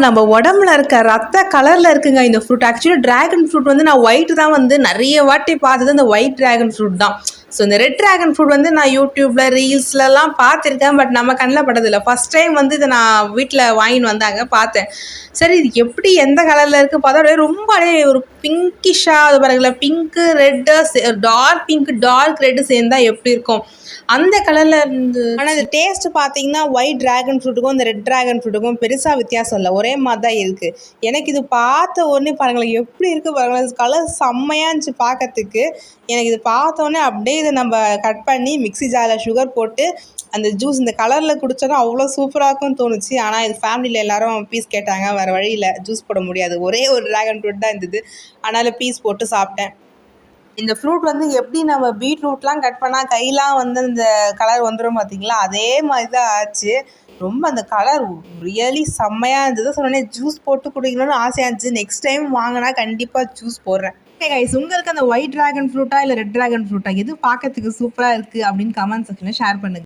நம்ம உடம்புல இருக்க ரத்த கலர்ல இருக்குங்க இந்த ஃப்ரூட். ஆக்சுவலி டிராகன் ஃப்ரூட் வந்து நான் ஒயிட் தான் வந்து நிறைய வாட்டி பார்த்தது அந்த ஒயிட் டிராகன் ஃப்ரூட் தான். ஸோ இந்த ரெட் டிராகன் ஃப்ரூட் வந்து நான் யூடியூப்ல ரீல்ஸ்லலாம் பார்த்துருக்கேன். பட் நம்ம கண்ணில் பட்டதில்லை. ஃபர்ஸ்ட் டைம் வந்து இதை நான் வீட்டில் வாங்கின்னு வந்தாங்க பார்த்தேன். சரி இது எப்படி எந்த கலரில் இருக்குது பார்த்தா அப்படியே ரொம்ப அப்படியே ஒரு பிங்கிஷாக அது பாருங்களேன். Pink red dark pink dark red சேர்ந்தா எப்படி இருக்கும் அந்த கலரில் இருந்து. ஆனால் இந்த டேஸ்ட் பார்த்தீங்கன்னா ஒயிட் டிராகன் ஃப்ரூட்டுக்கும் இந்த ரெட் டிராகன் ஃப்ரூட்டுக்கும் பெருசாக வித்தியாசம் இல்லை, ஒரே மாதிரி தான் இருக்குது. எனக்கு இது பார்த்த உடனே பாருங்களேன் எப்படி இருக்குது பாருங்களேன். கலர் செம்மையாக இருந்துச்சு பார்க்கறதுக்கு. எனக்கு இது பார்த்தோன்னே அப்படியே இதை நம்ம கட் பண்ணி மிக்ஸி ஜாரில் சுகர் போட்டு அந்த ஜூஸ் இந்த கலரில் குடித்தோன்னா அவ்வளோ சூப்பராக இருக்கும்னு தோணுச்சு. ஆனால் இது ஃபேமிலியில் எல்லாரும் பீஸ் கேட்டாங்க, வேறு வழியில் ஜூஸ் போட முடியாது, ஒரே ஒரு டிராகன் ஃப்ரூட் தான் இருந்தது. அதனால் பீஸ் போட்டு சாப்பிட்டேன். இந்த ஃப்ரூட் வந்து எப்படி நம்ம பீட்ரூட்லாம் கட் பண்ணால் கையெலாம் வந்து அந்த கலர் வந்துடும் பார்த்தீங்களா, அதே மாதிரி தான் ஆச்சு. ரொம்ப அந்த கலர் ரியலி செம்மையாக இருந்தது. சொன்னோடனே ஜூஸ் போட்டு குடிக்கணும்னு ஆசையாக இருந்துச்சு. நெக்ஸ்ட் டைம் வாங்கினா கண்டிப்பாக ஜூஸ் போடுறேன். ஓகே கைஸ், உங்களுக்கு அந்த ஒயிட் டிராகன் ஃப்ரூட்டா இல்லை ரெட் டிராகன் ஃப்ரூட்டா எது பார்க்கறதுக்கு சூப்பராக இருக்குது அப்படின்னு கமெண்ட் செக்ஷனில் ஷேர் பண்ணுங்கள்.